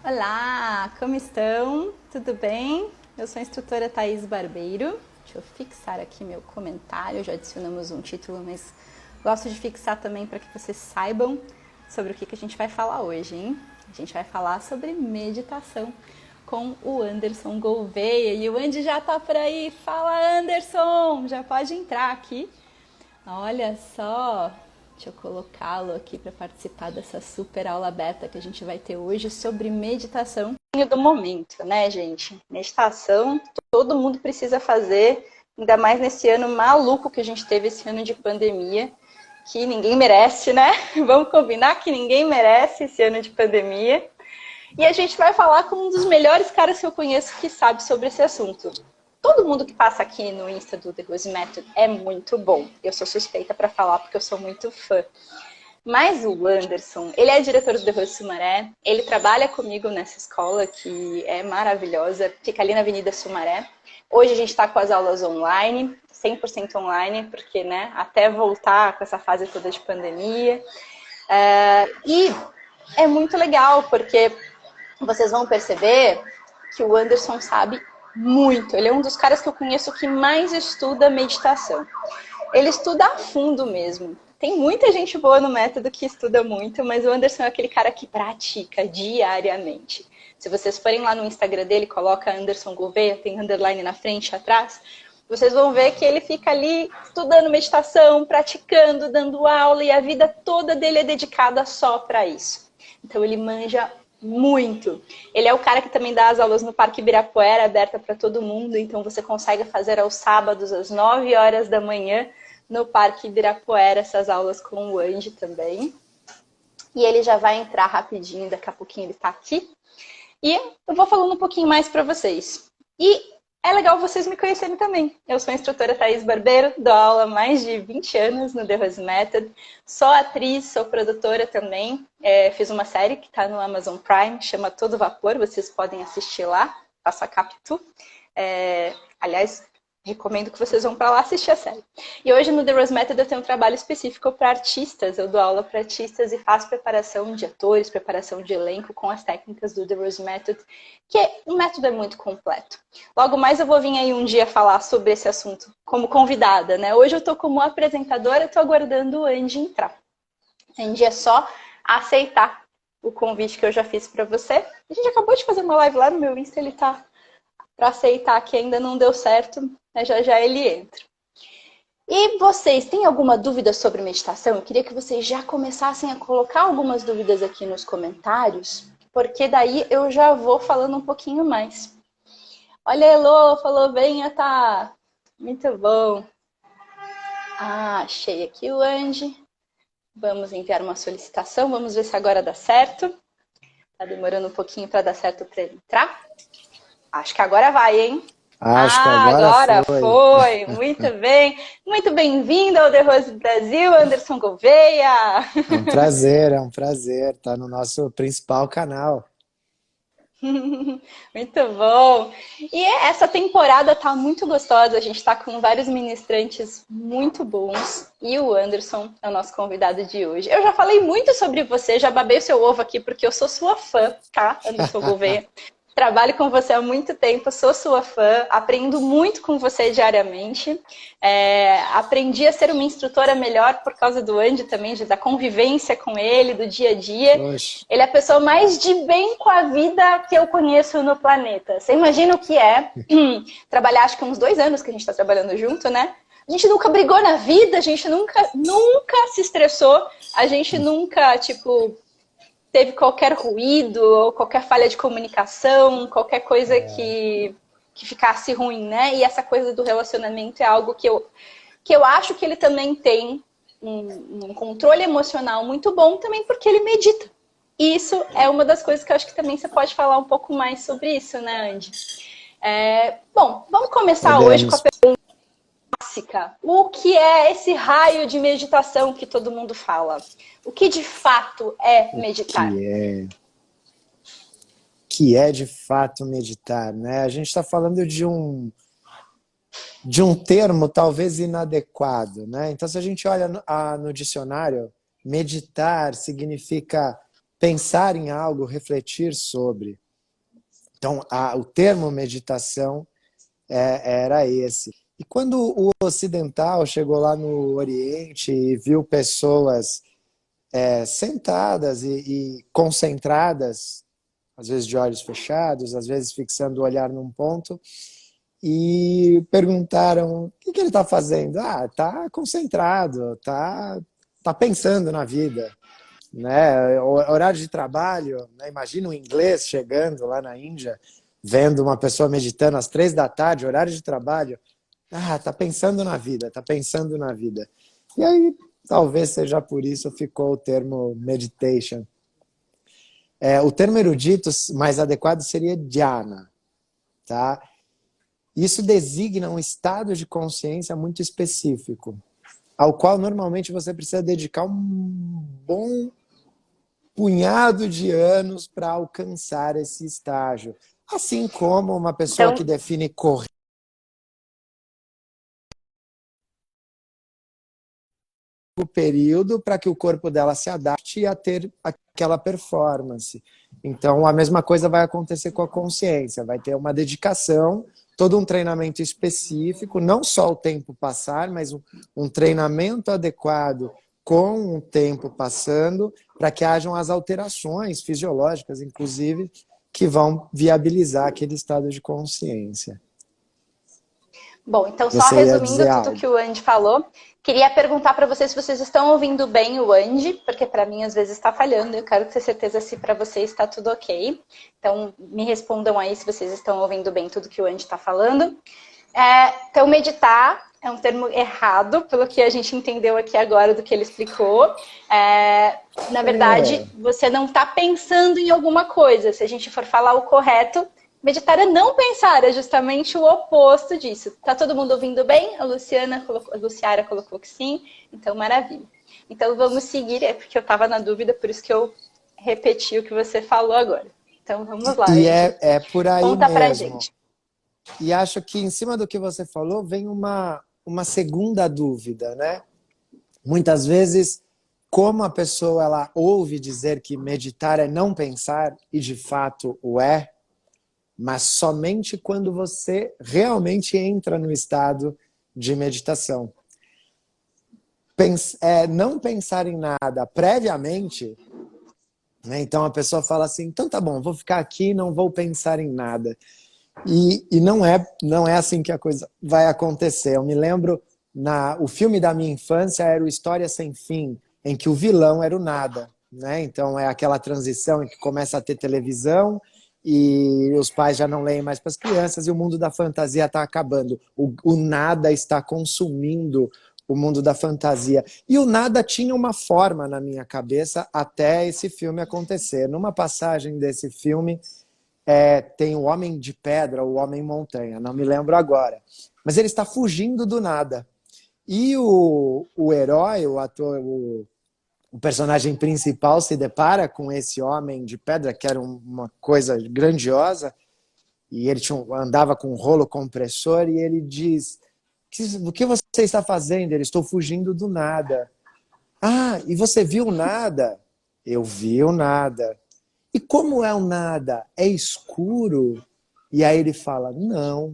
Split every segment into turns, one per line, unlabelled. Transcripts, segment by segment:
Olá, como estão? Tudo bem? Eu sou a instrutora Thaís Barbeiro. Deixa eu fixar aqui meu comentário, já adicionamos um título, mas gosto de fixar também para que vocês saibam sobre o que a gente vai falar hoje, hein? A gente vai falar sobre meditação com o Anderson Gouveia. E o Andy já tá por aí. Fala, Anderson! Já pode entrar aqui. Olha só, deixa eu colocá-lo aqui para participar dessa super aula beta que a gente vai ter hoje sobre meditação. Do momento, né, gente? Meditação, todo mundo precisa fazer, ainda mais nesse ano maluco que a gente teve, esse ano de pandemia, que ninguém merece, né? Vamos combinar que ninguém merece esse ano de pandemia. E a gente vai falar com um dos melhores caras que eu conheço que sabe sobre esse assunto. Todo mundo que passa aqui no Insta do The Rose Method é muito bom. Eu sou suspeita para falar porque eu sou muito fã. Mas o Anderson, ele é diretor do The Rose Sumaré, ele trabalha comigo nessa escola que é maravilhosa, fica ali na Avenida Sumaré. Hoje a gente está com as aulas online, 100% online, porque né, até voltar com essa fase toda de pandemia. E é muito legal, porque vocês vão perceber que o Anderson sabe muito. Ele é um dos caras que eu conheço que mais estuda meditação. Ele estuda a fundo mesmo. Tem muita gente boa no método que estuda muito, mas o Anderson é aquele cara que pratica diariamente. Se vocês forem lá no Instagram dele, coloca Anderson Gouveia, tem underline na frente e atrás, vocês vão ver que ele fica ali estudando meditação, praticando, dando aula, e a vida toda dele é dedicada só para isso. Então ele manja muito. Ele é o cara que também dá as aulas no Parque Ibirapuera, aberta para todo mundo, então você consegue fazer aos sábados, às 9 horas da manhã, no Parque Ibirapuera, essas aulas com o Andy também. E ele já vai entrar rapidinho, daqui a pouquinho ele está aqui. E eu vou falando um pouquinho mais para vocês. E é legal vocês me conhecerem também. Eu sou a instrutora Thaís Barbeiro, dou aula há mais de 20 anos no The Rose Method. Sou atriz, sou produtora também. Fiz uma série que está no Amazon Prime, chama Todo Vapor, vocês podem assistir lá, faço a Capitu. Aliás, recomendo que vocês vão para lá assistir a série. E hoje no The Rose Method eu tenho um trabalho específico para artistas. Eu dou aula para artistas e faço preparação de atores, preparação de elenco com as técnicas do The Rose Method, que o método é muito completo. Logo mais eu vou vir aí um dia falar sobre esse assunto como convidada, né? Hoje eu estou como apresentadora, estou aguardando o Andy entrar. Andy é só aceitar o convite que eu já fiz para você. A gente acabou de fazer uma live lá no meu Insta, ele tá para aceitar que ainda não deu certo, né? Já já ele entra. E vocês têm alguma dúvida sobre meditação? Eu queria que vocês já começassem a colocar algumas dúvidas aqui nos comentários, porque daí eu já vou falando um pouquinho mais. Olha, Elô, falou bem, tá? Muito bom. Achei aqui o Andy. Vamos enviar uma solicitação, vamos ver se agora dá certo. Tá demorando um pouquinho para dar certo para ele entrar. Acho que agora vai, hein?
Acho que agora
foi. Muito bem. Muito bem-vindo ao The Rose Brasil, Anderson Gouveia.
é um prazer estar no nosso principal canal.
Muito bom. E essa temporada tá muito gostosa, a gente tá com vários ministrantes muito bons. E o Anderson é o nosso convidado de hoje. Eu já falei muito sobre você, já babei o seu ovo aqui porque eu sou sua fã, tá, Anderson Gouveia? Trabalho com você há muito tempo, sou sua fã, aprendo muito com você diariamente. Aprendi a ser uma instrutora melhor por causa do Andy também, da convivência com ele, do dia a dia.
Oxe.
Ele é a pessoa mais de bem com a vida que eu conheço no planeta. Você imagina o que é trabalhar, acho que uns 2 anos que a gente está trabalhando junto, né? A gente nunca brigou na vida, a gente nunca se estressou, a gente nunca, teve qualquer ruído ou qualquer falha de comunicação, qualquer coisa que ficasse ruim, né? E essa coisa do relacionamento é algo que eu acho que ele também tem um controle emocional muito bom também porque ele medita. E isso é uma das coisas que eu acho que também você pode falar um pouco mais sobre isso, né, Andy? Bom, vamos começar hoje com a pergunta clássica. O que é esse raio de meditação que todo mundo fala? O que de fato é meditar?
Que é de fato meditar, né? A gente está falando de um termo talvez inadequado, né? Então, se a gente olha no dicionário, meditar significa pensar em algo, refletir sobre. Então, o termo meditação era esse. E quando o ocidental chegou lá no Oriente e viu pessoas sentadas e concentradas, às vezes de olhos fechados, às vezes fixando o olhar num ponto, e perguntaram: o que ele está fazendo? Ah, está concentrado, tá pensando na vida. Né? Horário de trabalho, né? Imagina um inglês chegando lá na Índia, vendo uma pessoa meditando às 3 da tarde, horário de trabalho. Ah, tá pensando na vida, tá pensando na vida. E aí, talvez seja por isso ficou o termo meditation. O termo erudito mais adequado seria dhyana, tá? Isso designa um estado de consciência muito específico, ao qual normalmente você precisa dedicar um bom punhado de anos para alcançar esse estágio. Assim como uma pessoa
Então,
que define correr o período para que o corpo dela se adapte a ter aquela performance. Então, a mesma coisa vai acontecer com a consciência. Vai ter uma dedicação, todo um treinamento específico, não só o tempo passar, mas um treinamento adequado com o tempo passando, para que hajam as alterações fisiológicas, inclusive, que vão viabilizar aquele estado de consciência.
bom, então só
Você ia
resumindo
dizer
tudo
algo.
que o Andy falou, queria perguntar para vocês se vocês estão ouvindo bem o Andy, porque para mim às vezes está falhando, eu quero ter certeza se para vocês está tudo ok. Então me respondam aí se vocês estão ouvindo bem tudo que o Andy está falando. Então meditar é um termo errado, pelo que a gente entendeu aqui agora do que ele explicou. Na verdade, você não está pensando em alguma coisa. Se a gente for falar o correto, meditar é não pensar, é justamente o oposto disso. Tá todo mundo ouvindo bem? A Luciara colocou que sim, então maravilha. Então vamos seguir, porque eu estava na dúvida, por isso que eu repeti o que você falou agora. Então vamos lá,
E
Andy.
é por aí
Conta pra
mesmo.
gente.
E acho que em cima do que você falou vem uma segunda dúvida, né? Muitas vezes, como a pessoa ela ouve dizer que meditar é não pensar, e de fato o é, mas somente quando você realmente entra no estado de meditação. Não pensar em nada previamente, né? Então a pessoa fala assim, então tá bom, vou ficar aqui, não vou pensar em nada. E não é assim que a coisa vai acontecer. Eu me lembro, o filme da minha infância era o História Sem Fim, em que o vilão era o nada. Né? Então é aquela transição em que começa a ter televisão e os pais já não leem mais para as crianças e o mundo da fantasia está acabando. O nada está consumindo o mundo da fantasia. E o nada tinha uma forma na minha cabeça até esse filme acontecer. Numa passagem desse filme, tem o Homem de Pedra, o Homem Montanha, não me lembro agora. Mas ele está fugindo do nada. E o herói, o ator, o personagem principal se depara com esse Homem de Pedra, que era uma coisa grandiosa, e ele andava com um rolo compressor, e ele diz, o que você está fazendo? Ele, estou fugindo do nada. Ah, e você viu nada? Eu vi o nada. E como é o nada? É escuro? E aí ele fala, não,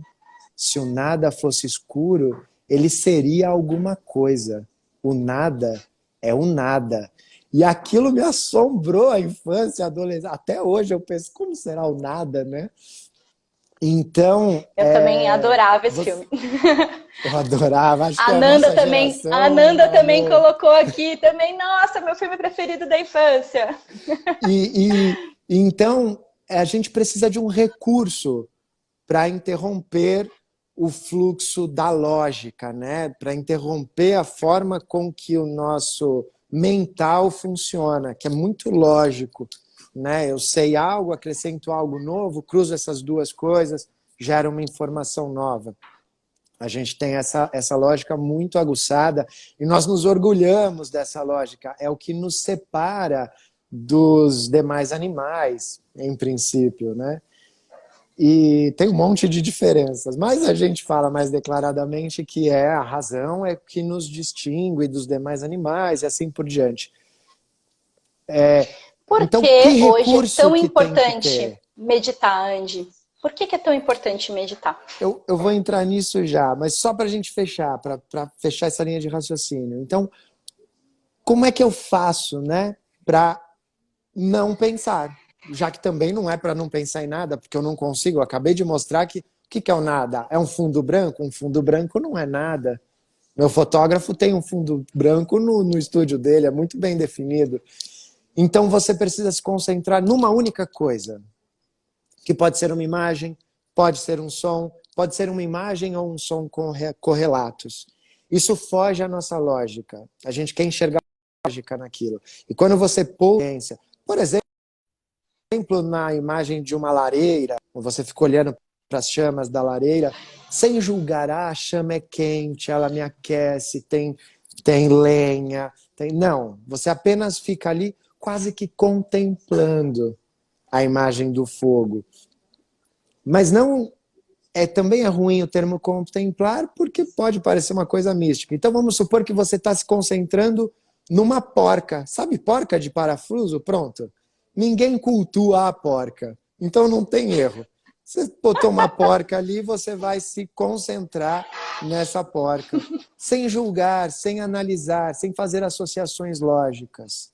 se o nada fosse escuro, ele seria alguma coisa. O nada é o nada. E aquilo me assombrou a infância, a adolescência. Até hoje eu penso, como será o nada, né? Então,
Eu também adorava esse filme.
eu adorava, acho que
A
a
Nanda
nossa
também, a
geração
Nanda também
amou.
colocou aqui também, nossa, meu filme preferido da infância.
Então, a gente precisa de um recurso para interromper o fluxo da lógica, né? Para interromper a forma com que o nosso mental funciona, que é muito lógico. Né? Eu sei algo, acrescento algo novo, cruzo essas duas coisas, gera uma informação nova. A gente tem essa lógica muito aguçada e nós nos orgulhamos dessa lógica. É o que nos separa dos demais animais, em princípio, né? E tem um monte de diferenças, mas a gente fala mais declaradamente que a razão é que nos distingue dos demais animais e assim por diante.
Por
Então,
que
que
hoje é
recurso
tão
que tem que
importante
ter?
meditar, Andy? Por que é tão importante meditar?
Eu vou entrar nisso já, mas só para a gente fechar, para fechar essa linha de raciocínio. Então, como é que eu faço, né, para não pensar? Já que também não é para não pensar em nada, porque eu não consigo. Eu acabei de mostrar que o que é o nada? É um fundo branco? Um fundo branco não é nada. Meu fotógrafo tem um fundo branco no estúdio dele, é muito bem definido. Então você precisa se concentrar numa única coisa, que pode ser uma imagem, pode ser um som, pode ser uma imagem ou um som correlatos. Isso foge à nossa lógica. A gente quer enxergar a lógica naquilo. E quando você põe, por exemplo, na imagem de uma lareira, você fica olhando para as chamas da lareira, sem julgar, a chama é quente, ela me aquece, tem lenha. Não, você apenas fica ali quase que contemplando a imagem do fogo. Mas não também é ruim o termo contemplar, porque pode parecer uma coisa mística. Então vamos supor que você está se concentrando numa porca. Sabe porca de parafuso? Pronto. Ninguém cultua a porca. Então não tem erro. Você botou uma porca ali, você vai se concentrar nessa porca. Sem julgar, sem analisar, sem fazer associações lógicas.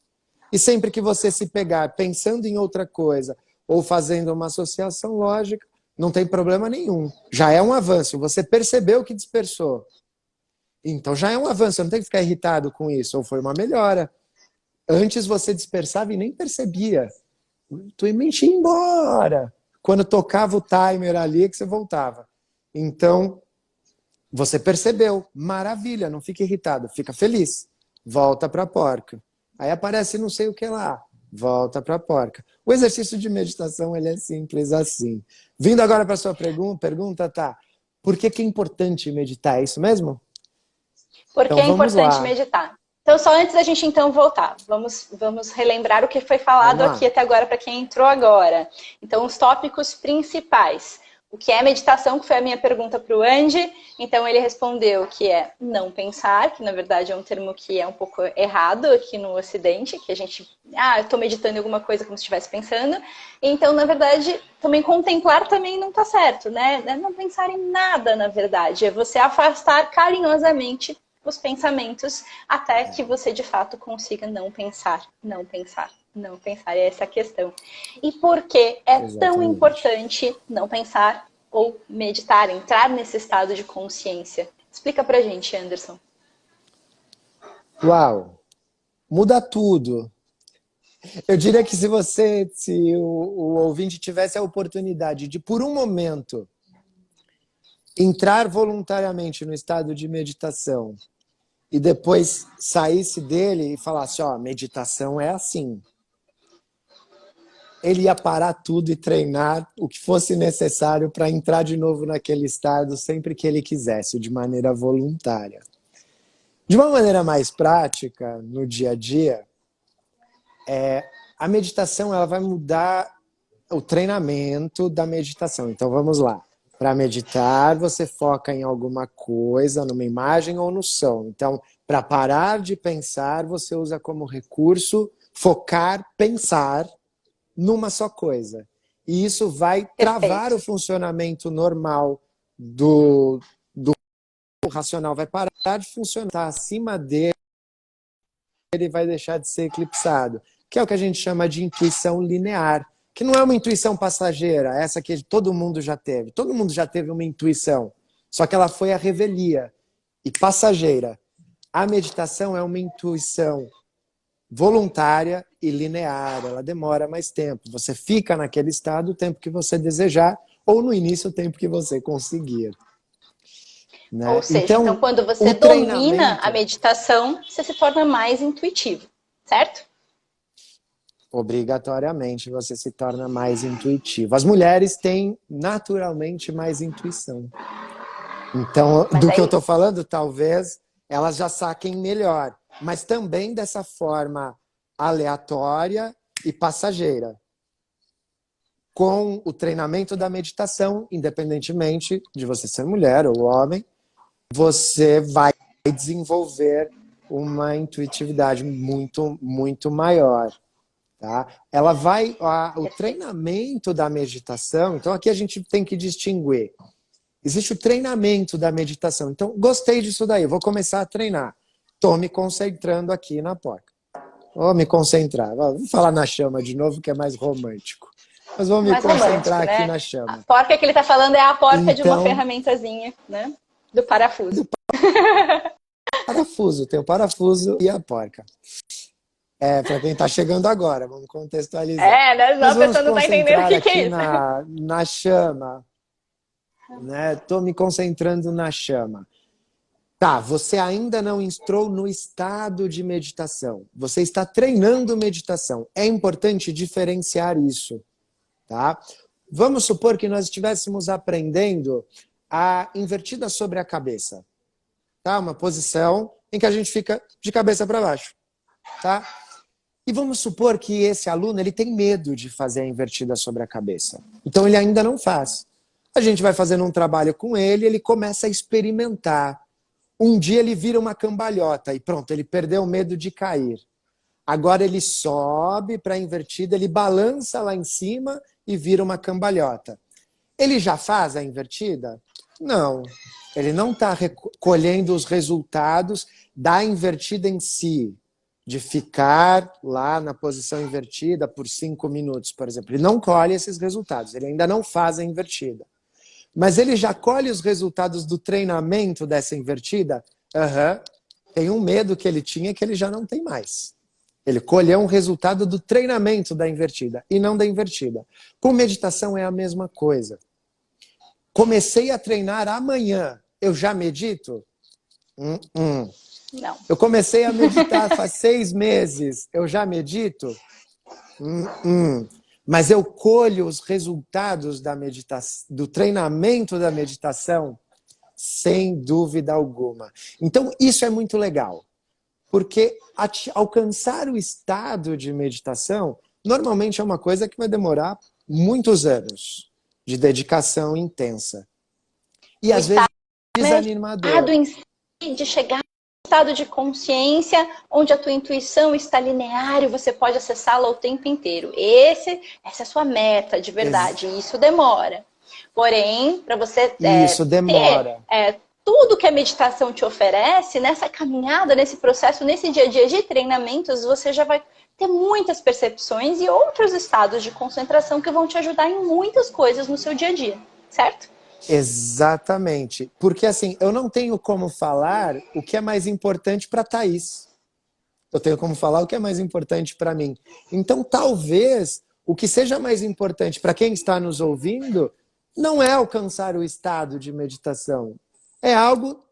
E sempre que você se pegar pensando em outra coisa ou fazendo uma associação lógica, não tem problema nenhum. Já é um avanço. Você percebeu que dispersou. Então já é um avanço. Você não tem que ficar irritado com isso. Ou foi uma melhora. Antes você dispersava e nem percebia. Tu ia embora. Quando tocava o timer ali é que você voltava. Então, você percebeu. Maravilha. Não fica irritado. Fica feliz. Volta para a porca. Aí aparece não sei o que lá. Volta para a porca. O exercício de meditação ele é simples assim. Vindo agora para a sua pergunta, tá? Por que é importante meditar? É isso mesmo?
Porque
Então
é
vamos
importante
lá.
meditar. Então, só antes da gente então voltar, vamos relembrar o que foi falado
Vamos
aqui
lá.
até agora para quem entrou agora. Então, os tópicos principais. O que é meditação, que foi a minha pergunta para o Andy. Então, ele respondeu que é não pensar, que na verdade é um termo que é um pouco errado aqui no Ocidente, que a gente, eu estou meditando em alguma coisa como se estivesse pensando. Então, na verdade, também contemplar também não está certo, né? É não pensar em nada, na verdade. É você afastar carinhosamente os pensamentos até que você de fato consiga não pensar, não pensar, não pensar. É essa a questão. E por que é tão
Exatamente.
importante não pensar ou meditar, entrar nesse estado de consciência? Explica pra gente, Anderson.
Uau! Muda tudo. Eu diria que se o ouvinte tivesse a oportunidade de, por um momento, entrar voluntariamente no estado de meditação e depois saísse dele e falasse, ó, meditação é assim. Ele ia parar tudo e treinar o que fosse necessário para entrar de novo naquele estado sempre que ele quisesse, de maneira voluntária. De uma maneira mais prática, no dia a dia, a meditação ela vai mudar o treinamento da meditação. Então vamos lá. Para meditar, você foca em alguma coisa, numa imagem ou no som. Então, para parar de pensar, você usa como recurso focar, pensar numa só coisa. E isso vai travar
Perfeito.
o funcionamento normal do racional, vai parar de funcionar, tá acima dele, ele vai deixar de ser eclipsado, que é o que a gente chama de intuição linear, que não é uma intuição passageira, essa que todo mundo já teve. Todo mundo já teve uma intuição, só que ela foi a revelia e passageira. A meditação é uma intuição voluntária e linear, ela demora mais tempo. Você fica naquele estado o tempo que você desejar, ou no início o tempo que você conseguir.
Ou
Né?
seja, então
Então,
quando
o
você domina a
treinamento,
meditação, você se torna mais intuitivo, certo?
obrigatoriamente, você se torna mais intuitivo. As mulheres têm naturalmente mais intuição. Então,
Mas
do que eu
aí,
estou falando, talvez elas já saquem melhor, mas também dessa forma aleatória e passageira. Com o treinamento da meditação, independentemente de você ser mulher ou homem, você vai desenvolver uma intuitividade muito, muito maior. tá? O treinamento da meditação, então aqui a gente tem que distinguir. Existe o treinamento da meditação. Então, gostei disso daí, vou começar a treinar. Estou me concentrando aqui na porca. Vou me concentrar. Vou falar na chama de novo, que é mais romântico. Mas vou me
Mais
concentrar
romântico,
aqui
né?
na chama.
A porca que ele está falando é a porca de uma
Então,
ferramentazinha, né? Do parafuso.
Parafuso, tem o parafuso e a porca. Para quem está chegando agora, vamos contextualizar.
Né? Não, a pessoa não está entendendo o que é isso.
Na chama, né? Estou me concentrando na chama. Tá, você ainda não entrou no estado de meditação. Você está treinando meditação. É importante diferenciar isso, tá? Vamos supor que nós estivéssemos aprendendo a invertida sobre a cabeça, tá? Uma posição em que a gente fica de cabeça para baixo, tá? E vamos supor que esse aluno ele tem medo de fazer a invertida sobre a cabeça. Então ele ainda não faz. A gente vai fazendo um trabalho com ele, ele começa a experimentar. Um dia ele vira uma cambalhota e pronto, ele perdeu o medo de cair. Agora ele sobe para a invertida, ele balança lá em cima e vira uma cambalhota. Ele já faz a invertida? Não. Ele não está colhendo os resultados da invertida em si, de ficar lá na posição invertida por 5 minutos, por exemplo. Ele não colhe esses resultados, ele ainda não faz a invertida. Mas ele já colhe os resultados do treinamento dessa invertida? Tem um medo que ele tinha que ele já não tem mais. Ele colheu um resultado do treinamento da invertida e não da invertida. Com meditação é a mesma coisa. Comecei a treinar amanhã, eu já medito?
Não.
Eu comecei a meditar faz 6 meses, eu já medito? Mas eu colho os resultados da meditação, do treinamento da meditação, sem dúvida alguma. Então, isso é muito legal, porque alcançar o estado de meditação, normalmente é uma coisa que vai demorar muitos anos de dedicação intensa. E às vezes desanimador.
De chegar estado de consciência onde a tua intuição está linear e você pode acessá-la o tempo inteiro. Essa é a sua meta de verdade. Isso demora. Porém, para você ter tudo que a meditação te oferece, nessa caminhada, nesse processo, nesse dia a dia de treinamentos, você já vai ter muitas percepções e outros estados de concentração que vão te ajudar em muitas coisas no seu dia a dia, certo?
Exatamente. Porque assim, eu não tenho como falar o que é mais importante para a Thaís. Eu tenho como falar o que é mais importante para mim. Então, talvez, o que seja mais importante para quem está nos ouvindo não é alcançar o estado de meditação. É algo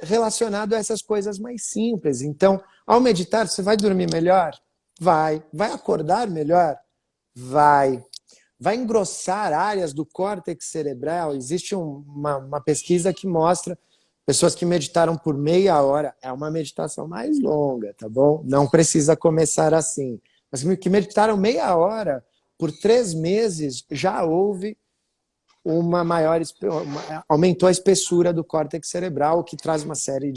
relacionado a essas coisas mais simples. Então, ao meditar, você vai dormir melhor? Vai. Vai acordar melhor? Vai. Vai engrossar áreas do córtex cerebral. Existe uma pesquisa que mostra pessoas que meditaram por meia hora. É uma meditação mais longa, tá bom? Não precisa começar assim. Mas que meditaram meia hora por 3 meses, já houve aumentou a espessura do córtex cerebral, o que traz uma série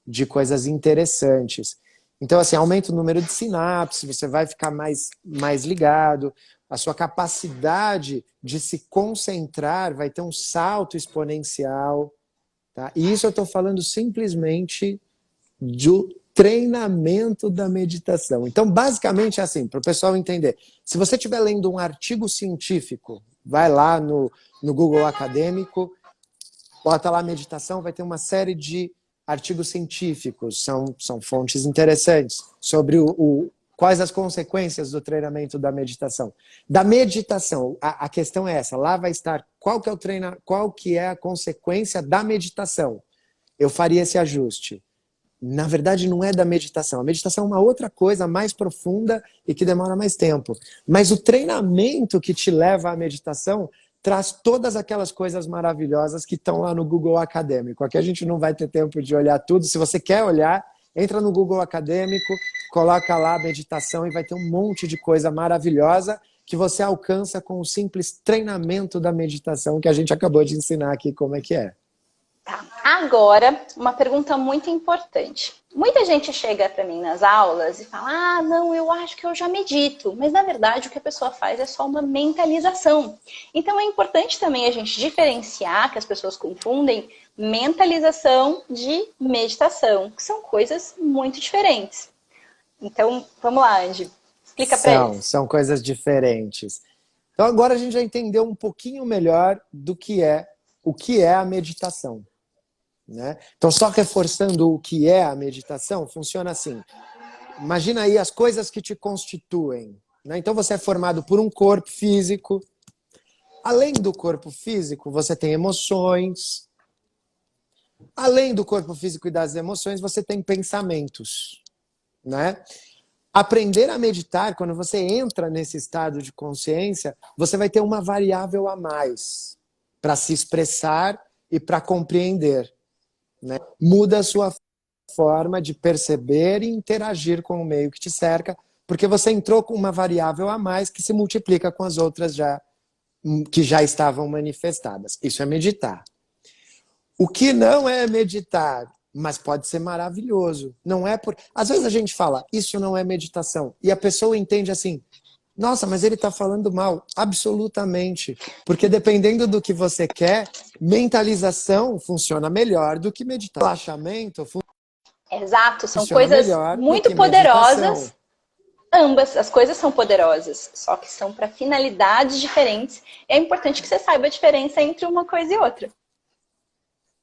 de coisas interessantes. Então, assim, aumenta o número de sinapses, você vai ficar mais ligado, a sua capacidade de se concentrar vai ter um salto exponencial. Tá? E isso eu estou falando simplesmente do treinamento da meditação. Então, basicamente é assim, para o pessoal entender. Se você estiver lendo um artigo científico, vai lá no Google Acadêmico, bota lá meditação, vai ter uma série de artigos científicos, são fontes interessantes, sobre quais as consequências do treinamento da meditação. Da meditação, a questão é essa, lá vai estar qual que é a consequência da meditação. Eu faria esse ajuste. Na verdade, não é da meditação. A meditação é uma outra coisa mais profunda e que demora mais tempo. Mas o treinamento que te leva à meditação traz todas aquelas coisas maravilhosas que estão lá no Google Acadêmico. Aqui a gente não vai ter tempo de olhar tudo. Se você quer olhar, entra no Google Acadêmico, coloca lá meditação e vai ter um monte de coisa maravilhosa que você alcança com o simples treinamento da meditação que a gente acabou de ensinar aqui como é que é.
Tá. Agora, uma pergunta muito importante. Muita gente chega para mim nas aulas e fala: ah, não, eu acho que eu já medito. Mas, na verdade, o que a pessoa faz é só uma mentalização. Então, é importante também a gente diferenciar, que as pessoas confundem mentalização de meditação, que são coisas muito diferentes. Então, vamos lá, Andy. Explica para eles.
São coisas diferentes. Então, agora a gente já entendeu um pouquinho melhor do que é o que é a meditação. Né? Então, só reforçando o que é a meditação, funciona assim. Imagina aí as coisas que te constituem. Né? Então, você é formado por um corpo físico. Além do corpo físico, você tem emoções. Além do corpo físico e das emoções, você tem pensamentos. Né? Aprender a meditar, quando você entra nesse estado de consciência, você vai ter uma variável a mais para se expressar e para compreender. Né? Muda a sua forma de perceber e interagir com o meio que te cerca, porque você entrou com uma variável a mais que se multiplica com as outras que já estavam manifestadas. Isso é meditar. O que não é meditar, mas pode ser maravilhoso. Não é por... Às vezes a gente fala, isso não é meditação, e a pessoa entende assim, nossa, mas ele está falando mal. Absolutamente. Porque dependendo do que você quer, mentalização funciona melhor do que meditar. Relaxamento
Exato, são
funciona
coisas
melhor
muito
do que
poderosas.
meditação.
Ambas, as coisas são poderosas, só que são para finalidades diferentes. É importante que você saiba a diferença entre uma coisa e outra.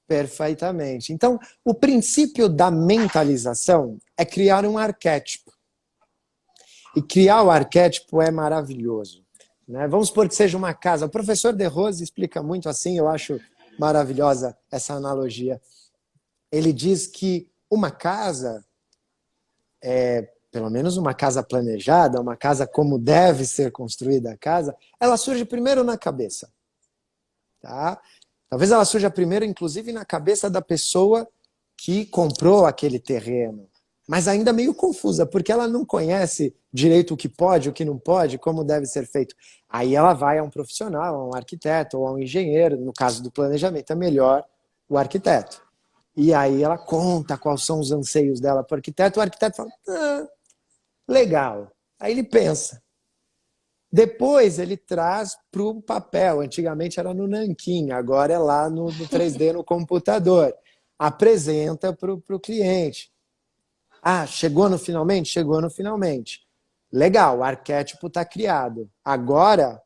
Perfeitamente. Então, o princípio da mentalização é criar um arquétipo. E criar o arquétipo é maravilhoso. Né? Vamos supor que seja uma casa. O professor De Rose explica muito assim, eu acho maravilhosa essa analogia. Ele diz que uma casa, pelo menos uma casa planejada, uma casa como deve ser construída a casa, ela surge primeiro na cabeça. Tá? Talvez ela surja primeiro, inclusive, na cabeça da pessoa que comprou aquele terreno. Mas ainda meio confusa, porque ela não conhece direito o que pode, o que não pode, como deve ser feito. Aí ela vai a um profissional, a um arquiteto ou a um engenheiro, no caso do planejamento, é melhor o arquiteto. E aí ela conta quais são os anseios dela para o arquiteto fala, legal. Aí ele pensa. Depois ele traz para o papel, antigamente era no nanquim, agora é lá no 3D no computador. Apresenta para o cliente. Ah, chegou no finalmente? Chegou no finalmente. Legal, o arquétipo está criado. Agora,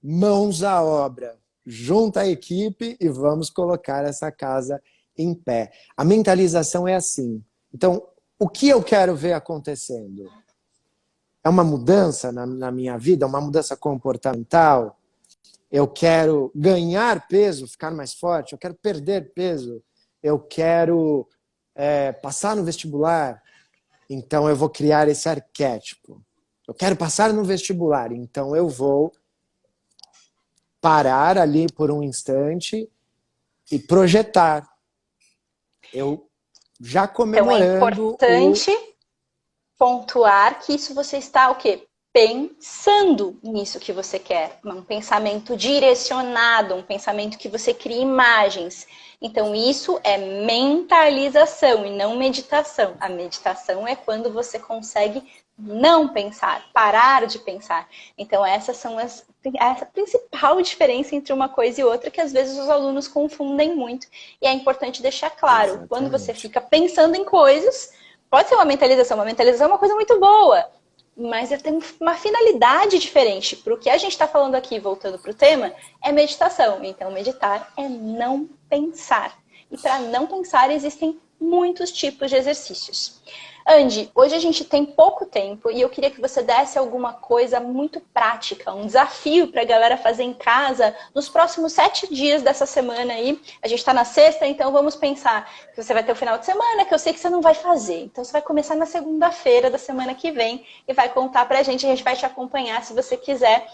mãos à obra. Junta a equipe e vamos colocar essa casa em pé. A mentalização é assim. Então, o que eu quero ver acontecendo? É uma mudança na minha vida? Uma mudança comportamental? Eu quero ganhar peso, ficar mais forte? Eu quero perder peso? Eu quero... passar no vestibular, então eu vou criar esse arquétipo. Eu quero passar no vestibular, então eu vou parar ali por um instante e projetar. Eu já comemorando...
Então é importante pontuar que isso você está o quê? Pensando nisso que você quer. Um pensamento direcionado, um pensamento que você cria imagens. Então, isso é mentalização e não meditação. A meditação é quando você consegue não pensar, parar de pensar. Então, essas são essa principal diferença entre uma coisa e outra, que às vezes os alunos confundem muito. E é importante deixar claro, exatamente. Quando você fica pensando em coisas, pode ser uma mentalização é uma coisa muito boa, mas tem uma finalidade diferente. Para o que a gente está falando aqui, voltando para o tema, é meditação. Então, meditar é não pensar. E para não pensar, existem muitos tipos de exercícios. Andy, hoje a gente tem pouco tempo e eu queria que você desse alguma coisa muito prática, um desafio para a galera fazer em casa nos próximos 7 dias dessa semana aí. A gente está na sexta, então vamos pensar que você vai ter o final de semana, que eu sei que você não vai fazer. Então você vai começar na segunda-feira da semana que vem e vai contar para a gente vai te acompanhar se você quiser.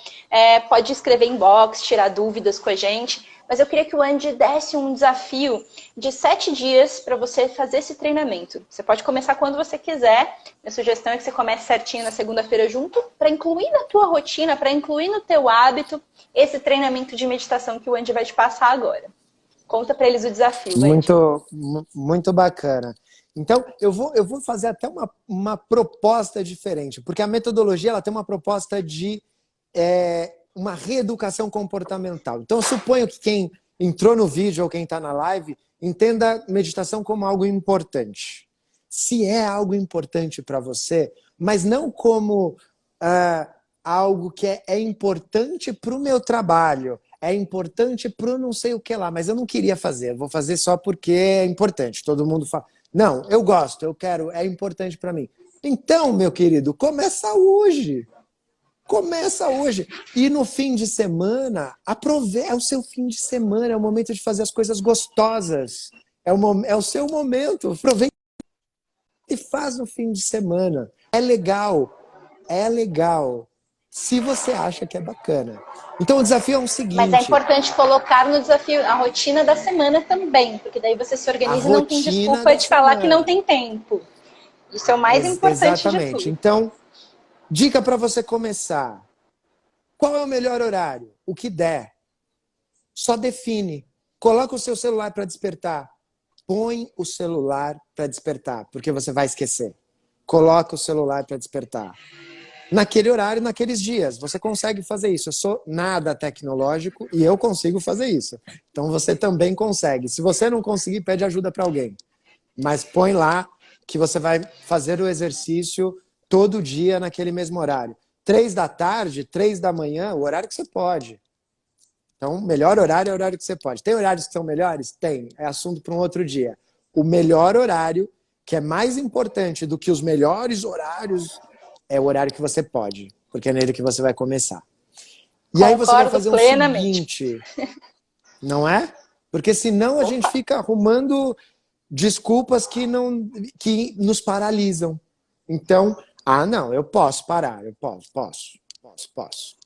Pode escrever inbox, tirar dúvidas com a gente. Mas eu queria que o Andy desse um desafio de 7 dias para você fazer esse treinamento. Você pode começar quando você quiser. Minha sugestão é que você comece certinho na segunda-feira junto, para incluir na tua rotina, para incluir no teu hábito, esse treinamento de meditação que o Andy vai te passar agora. Conta para eles o desafio, Ed.
Muito bacana. Então, eu vou fazer até uma proposta diferente, porque a metodologia ela tem uma proposta de uma reeducação comportamental. Então, eu suponho que quem entrou no vídeo ou quem está na live entenda meditação como algo importante. Se é algo importante para você, mas não como algo que é importante para o meu trabalho, é importante para o não sei o que lá, mas eu não queria fazer, eu vou fazer só porque é importante, todo mundo fala. Não, eu gosto, eu quero, é importante para mim. Então, meu querido, começa hoje. Começa hoje. E no fim de semana, aproveita o seu fim de semana, é o momento de fazer as coisas gostosas. É o seu momento. Aproveita e faz no fim de semana. É legal. É legal. Se você acha que é bacana. Então o desafio é o seguinte.
Mas é importante colocar no desafio a rotina da semana também, porque daí você se organiza e não tem desculpa de falar que não tem tempo. Isso é o mais importante de tudo.
Então, dica para você começar. Qual é o melhor horário? O que der. Só define. Coloca o seu celular para despertar. Põe o celular para despertar, porque você vai esquecer. Coloca o celular para despertar. Naquele horário, naqueles dias. Você consegue fazer isso. Eu sou nada tecnológico e eu consigo fazer isso. Então você também consegue. Se você não conseguir, pede ajuda para alguém. Mas põe lá que você vai fazer o exercício todo dia naquele mesmo horário. 3 da tarde, 3 da manhã, o horário que você pode. Então, o melhor horário é o horário que você pode. Tem horários que são melhores? Tem. É assunto para um outro dia. O melhor horário, que é mais importante do que os melhores horários, é o horário que você pode. Porque é nele que você vai começar. E aí você vai fazer o seguinte. Não é? Porque senão a gente fica arrumando desculpas que nos paralisam. Então, não, eu posso parar, eu posso.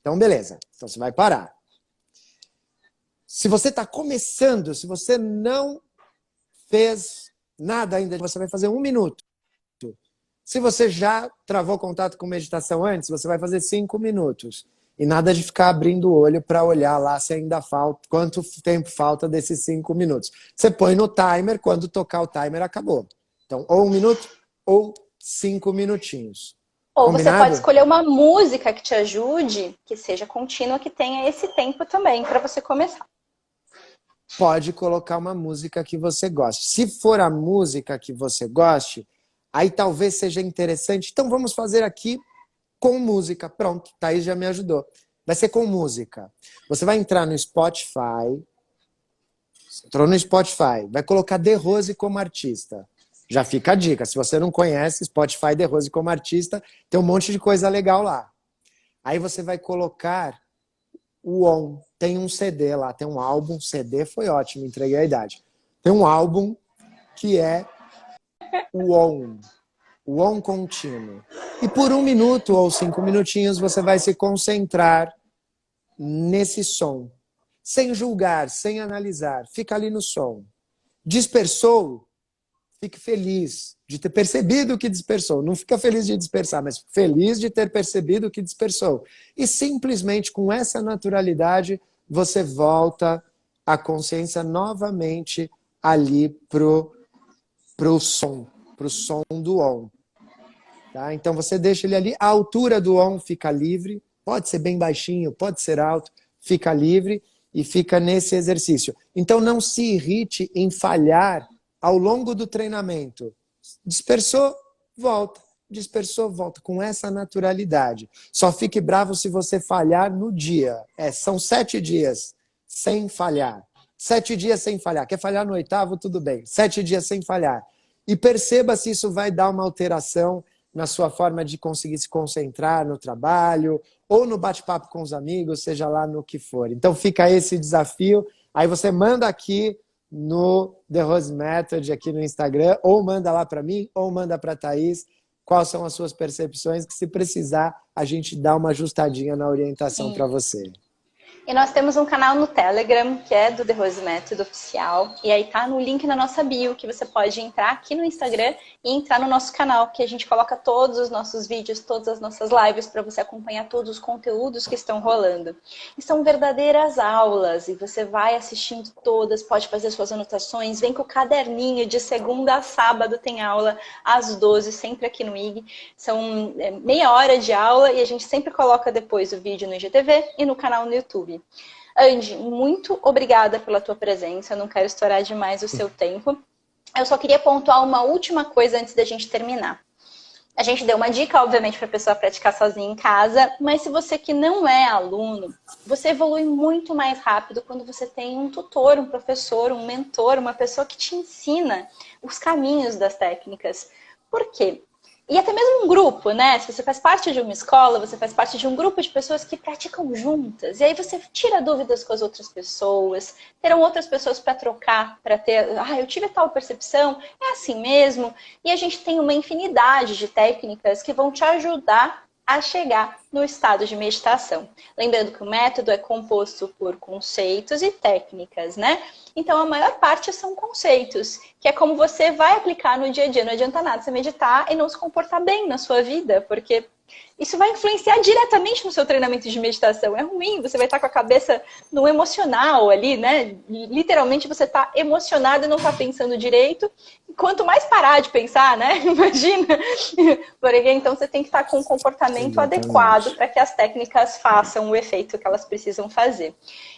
Então, beleza. Então, você vai parar. Se você está começando, se você não fez nada ainda, você vai fazer 1 minuto. Se você já travou contato com meditação antes, você vai fazer 5 minutos. E nada de ficar abrindo o olho para olhar lá se ainda falta, quanto tempo falta desses 5 minutos. Você põe no timer, quando tocar o timer, acabou. Então, ou 1 minuto, ou 5 minutinhos.
Ou
Combinado?
você pode escolher uma música que te ajude, que seja contínua, que tenha esse tempo também para você começar.
Pode colocar uma música que você goste. Se for a música que você goste, aí talvez seja interessante. Então vamos fazer aqui com música. Pronto, Thaís já me ajudou. Vai ser com música. Você vai entrar no Spotify. Você entrou no Spotify. Vai colocar De Rose como artista. Já fica a dica. Se você não conhece, Spotify De Rose como artista, tem um monte de coisa legal lá. Aí você vai colocar o ON. Tem um CD lá, tem um álbum. CD foi ótimo, entreguei a idade. Tem um álbum que é o ON contínuo. E por 1 minuto ou 5 minutinhos você vai se concentrar nesse som. Sem julgar, sem analisar. Fica ali no som. Dispersou? Fique feliz de ter percebido o que dispersou. Não fica feliz de dispersar, mas feliz de ter percebido o que dispersou. E simplesmente com essa naturalidade você volta a consciência novamente ali pro som do ON. Tá? Então você deixa ele ali, a altura do ON fica livre, pode ser bem baixinho, pode ser alto, fica livre e fica nesse exercício. Então não se irrite em falhar ao longo do treinamento. Dispersou, volta. Dispersou, volta. Com essa naturalidade. Só fique bravo se você falhar no dia. São 7 dias sem falhar. 7 dias sem falhar. Quer falhar no 8º? Tudo bem. 7 dias sem falhar. E perceba se isso vai dar uma alteração na sua forma de conseguir se concentrar no trabalho ou no bate-papo com os amigos, seja lá no que for. Então fica esse desafio. Aí você manda aqui no The Rose Method, aqui no Instagram, ou manda lá para mim, ou manda para a Thaís, quais são as suas percepções, que se precisar, a gente dá uma ajustadinha na orientação para você.
E nós temos um canal no Telegram, que é do The Rose Method Oficial. E aí tá no link na nossa bio, que você pode entrar aqui no Instagram e entrar no nosso canal, que a gente coloca todos os nossos vídeos, todas as nossas lives, para você acompanhar todos os conteúdos que estão rolando. E são verdadeiras aulas, e você vai assistindo todas, pode fazer suas anotações, vem com o caderninho, de segunda a sábado tem aula, às 12, sempre aqui no IG. São meia hora de aula, e a gente sempre coloca depois o vídeo no IGTV e no canal no YouTube. Andy, muito obrigada pela tua presença, eu não quero estourar demais o seu tempo. Eu só queria pontuar uma última coisa antes da gente terminar. A gente deu uma dica, obviamente, para a pessoa praticar sozinha em casa, mas se você que não é aluno, você evolui muito mais rápido quando você tem um tutor, um professor, um mentor, uma pessoa que te ensina os caminhos das técnicas. Por quê? E até mesmo um grupo, né? Se você faz parte de uma escola, você faz parte de um grupo de pessoas que praticam juntas. E aí você tira dúvidas com as outras pessoas, terão outras pessoas para trocar, para ter, eu tive tal percepção, é assim mesmo. E a gente tem uma infinidade de técnicas que vão te ajudar a chegar no estado de meditação. Lembrando que o método é composto por conceitos e técnicas, né? Então, a maior parte são conceitos, que é como você vai aplicar no dia a dia. Não adianta nada você meditar e não se comportar bem na sua vida, porque isso vai influenciar diretamente no seu treinamento de meditação. É ruim, você vai estar com a cabeça no emocional ali, né? Literalmente você está emocionado e não está pensando direito. Quanto mais parar de pensar, né? Imagina. Porque então você tem que estar com um comportamento adequado para que as técnicas façam o efeito que elas precisam fazer.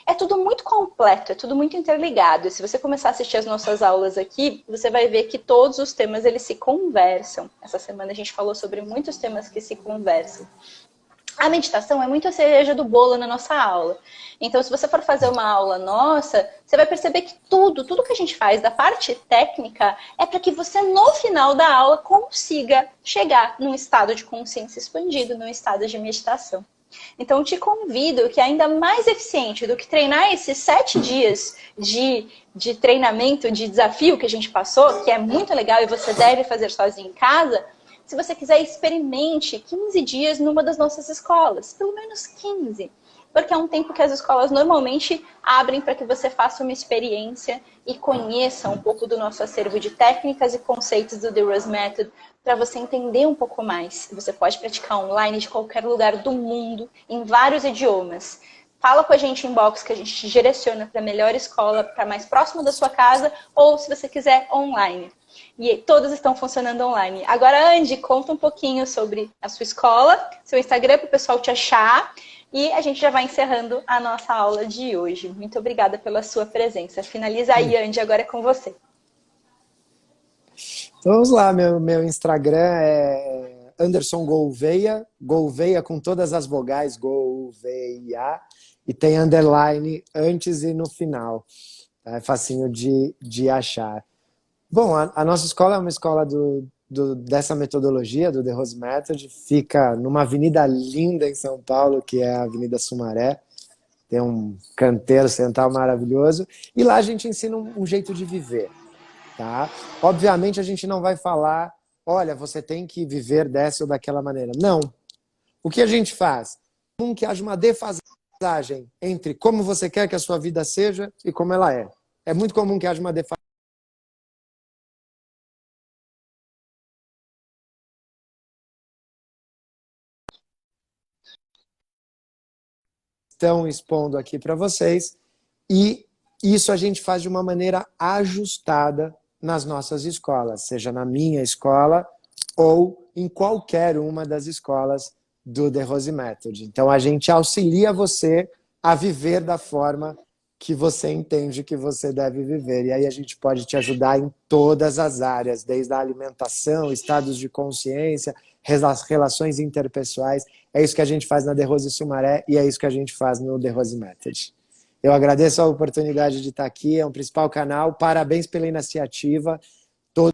É tudo muito completo, é tudo muito interligado. E se você começar a assistir as nossas aulas aqui, você vai ver que todos os temas eles se conversam. Essa semana a gente falou sobre muitos temas que se conversam. A meditação é muito a cereja do bolo na nossa aula. Então, se você for fazer uma aula nossa, você vai perceber que tudo que a gente faz da parte técnica é para que você, no final da aula, consiga chegar num estado de consciência expandido, num estado de meditação. Então, eu te convido que ainda mais eficiente do que treinar esses 7 dias de treinamento, de desafio que a gente passou, que é muito legal e você deve fazer sozinho em casa, se você quiser, experimente 15 dias numa das nossas escolas, pelo menos 15. Porque é um tempo que as escolas normalmente abrem para que você faça uma experiência e conheça um pouco do nosso acervo de técnicas e conceitos do The Rose Method, para você entender um pouco mais. Você pode praticar online de qualquer lugar do mundo, em vários idiomas. Fala com a gente em inbox que a gente te direciona para a melhor escola, para mais próximo da sua casa, ou se você quiser, online. E todas estão funcionando online. Agora, Andy, conta um pouquinho sobre a sua escola, seu Instagram, para o pessoal te achar. E a gente já vai encerrando a nossa aula de hoje. Muito obrigada pela sua presença. Finaliza aí, Andy, agora é com você.
Então, vamos lá, meu Instagram é Anderson Gouveia, Gouveia com todas as vogais, Gouveia, e tem underline antes e no final. É facinho de achar. Bom, a nossa escola é uma escola dessa metodologia, do The Rose Method, fica numa avenida linda em São Paulo, que é a Avenida Sumaré, tem um canteiro central maravilhoso, e lá a gente ensina um jeito de viver, tá? Obviamente a gente não vai falar, olha, você tem que viver dessa ou daquela maneira. Não. O que a gente faz? Que haja uma defasagem entre como você quer que a sua vida seja e como ela é. É muito comum que haja uma defasagem. Estão expondo aqui para vocês, e isso a gente faz de uma maneira ajustada nas nossas escolas, seja na minha escola ou em qualquer uma das escolas do The Rose Method. Então a gente auxilia você a viver da forma que você entende que você deve viver. E aí a gente pode te ajudar em todas as áreas, desde a alimentação, estados de consciência, relações interpessoais. É isso que a gente faz na The Rose Sumaré e é isso que a gente faz no The Rose Method. Eu agradeço a oportunidade de estar aqui, é um principal canal, parabéns pela iniciativa,